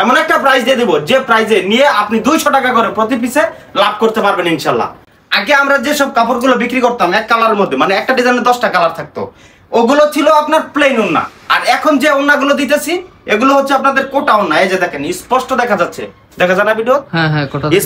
এমন একটা প্রাইস দিয়ে দিব যে প্রাইসে নিয়ে আপনি 200 টাকা করে প্রতি পিসে লাভ করতে পারবেন ইনশাল্লাহ। আগে আমরা যে সব কাপড়গুলো বিক্রি করতাম এক কালারের মধ্যে, মানে একটা ডিজাইনে 10টা কালার থাকতো, ওগুলো ছিল আপনার প্লেন ওন্না। আর এখন যে ওন্নাগুলো দিতেছি এগুলো হচ্ছে আপনাদের কোটা ওন্না। এই যে দেখেন স্পষ্ট দেখা যাচ্ছে, দেখা যায় না ভিডিও? হ্যাঁ,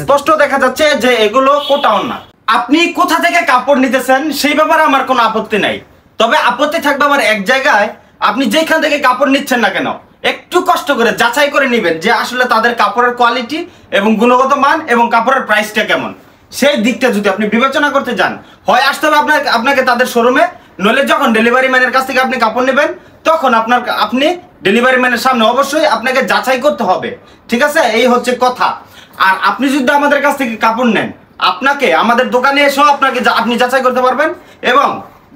স্পষ্ট দেখা যাচ্ছে যে এগুলো কোটা ওন্না। আপনি কোথা থেকে কাপড় নিতেছেন সেই ব্যাপারে আমার কোনো আপত্তি নাই, তবে আপত্তি থাকবে আমার এক জায়গায়, আপনি যেখান থেকে কাপড় নিচ্ছেন না কেন একটু কষ্ট করে যাচাই করে নেবেন যে আসলে তাদের কাপড়ের কোয়ালিটি এবং গুণগত মান এবং কাপড়ের প্রাইসটা কেমন। সেই দিকটা যদি আপনি বিবেচনা করতে যান, হয় আসতে হবে আপনাকে তাদের শোরুমে, নইলে যখন ডেলিভারি ম্যানের কাছ থেকে আপনি কাপড় নেবেন তখন আপনি ডেলিভারি ম্যানের সামনে অবশ্যই আপনাকে যাচাই করতে হবে, ঠিক আছে? এই হচ্ছে কথা। আর আপনি যদি আমাদের কাছ থেকে কাপড় নেন, আপনাকে আমাদের দোকানে এসেও আপনি যাচাই করতে পারবেন, এবং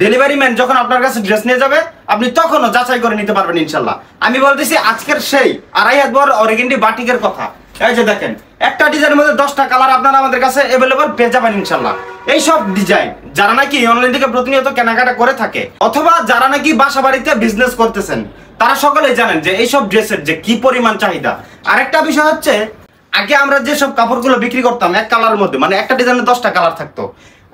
ডেলিভারি ম্যান যখন আপনার কাছে ড্রেস নিয়ে যাবে আপনি তখনও যাচাই করে নিতে পারবেন ইনশাল্লাহ। আমি বলতেছি আজকের সেই 2.5 হাত বড় অর্গানডি বাটিকের কথা। এই যে দেখেন একটা ডিজাইনের মধ্যে 10টা কালার আপনারা আমাদের কাছে अवेलेबल পেয়ে যাবেন ইনশাল্লাহ। এই সব ডিজাইন যারা নাকি অনলাইন থেকে প্রতিনিয়ত কেনাকাটা করে থাকে, অথবা যারা নাকি বাসা বাড়িতে বিজনেস করতেছেন, তারা সকলেই জানেন যে এই সব ড্রেসের যে কি পরিমাণ চাহিদা। আরেকটা বিষয় হচ্ছে, আগে আমরা যে সব কাপড়গুলো বিক্রি করতাম এক কালারের মধ্যে, মানে একটা ডিজাইনে 10টা কালার থাকতো,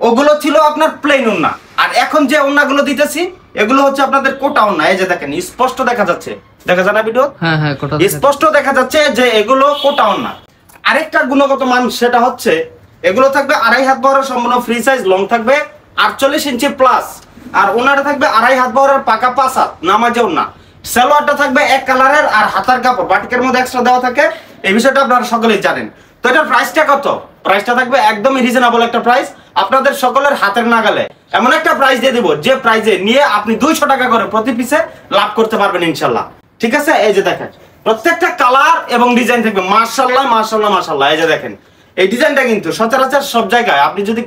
ওগুলো ছিল আপনার প্লেন ওন্না। আর এখন যে ওন্নাগুলো দিতেছি এগুলো হচ্ছে আপনাদের কোটা ওন্না। এই যে দেখেন স্পষ্ট দেখা যাচ্ছে, দেখা যায় না ভিডিও? হ্যাঁ, স্পষ্ট দেখা যাচ্ছে যে এগুলো কোটা ওন্না। আরেকটা গুণগত মান সেটা হচ্ছে এগুলো থাকবে 2.5 হাত বহরের সম্পূর্ণ ফ্রি সাইজ, লং থাকবে 48 ইঞ্চি প্লাস, আর ওনাটা থাকবে 2.5 হাত বহরের পাকা 5 হাত নামাজে ওন্না। সালোয়ারটা থাকবে এক কালারের, আর হাতার কাপড় বাটিকের মধ্যে এক্সট্রা দেওয়া থাকে। এই বিষয়টা আপনারা সকলেই জানেন। তো এটার প্রাইসটা কত? প্রাইসটা থাকবে একদমই রিজনেবল একটা প্রাইস, আপনাদের সকলের হাতের নাগালে। এমন একটা প্রাইস দিয়ে দিব যে প্রাইসে নিয়ে আপনি 200 টাকা করে প্রতি পিসে লাভ করতে পারবেন ইনশাল্লাহ, ঠিক আছে? এই যে দেখেন প্রত্যেকটা কালার এবং ডিজাইন থাকবে মাশাআল্লাহ মাশাআল্লাহ মাশাআল্লাহ। এই যে দেখেন এই ডিজাইনটা কিন্তু সচরাচর সব জায়গায় আপনি যদি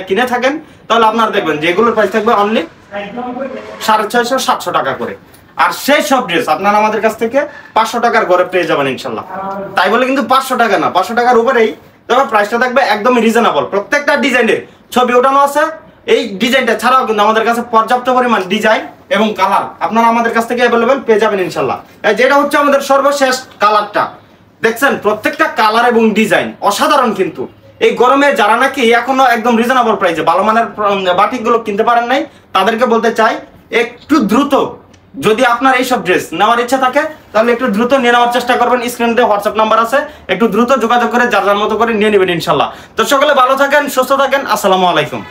কিনে থাকেন তাহলে আপনারা দেখবেন যে এগুলোর প্রাইস থাকবে অনলি 650-700 টাকা করে। আর সেই সব ড্রেস আপনারা আমাদের কাছ থেকে 500 টাকার ঘরে পেয়ে যাবেন ইনশাল্লাহ। তাই বলে কিন্তু 500 টাকা না, 500 টাকার উপরেই, তবে প্রাইসটা থাকবে একদমই রিজনেবল। প্রত্যেকটা ডিজাইনের ছবি ওঠানো আছে। এই ডিজাইনটা ছাড়াও কিন্তু আমাদের কাছে পর্যাপ্ত পরিমাণ ডিজাইন এবং কালার আপনারা আমাদের কাছ থেকে अवेलेबल পেয়ে যাবেন ইনশাল্লাহ। যেটা হচ্ছে আমাদের সর্বশেষ কালারটা, দেখছেন প্রত্যেকটা কালার এবং ডিজাইন অসাধারণ। কিন্তু এই গরমে যারা নাকি এখনো একদম রিজনেবল প্রাইসে ভালো মানের বাটিকগুলো কিনতে পারেন নাই, তাদেরকে বলতে চাই একটু দ্রুত, যদি আপনার এইসব ড্রেস নেওয়ার ইচ্ছা থাকে তাহলে একটু দ্রুত নিয়ে নেওয়ার চেষ্টা করবেন। স্ক্রিনে হোয়াটসঅ্যাপ নাম্বার আছে, একটু দ্রুত যোগাযোগ করে যার যার মতো করে নিয়ে নেবেন ইনশাল্লাহ। তো সকলে ভালো থাকেন, সুস্থ থাকেন, আসসালামু আলাইকুম।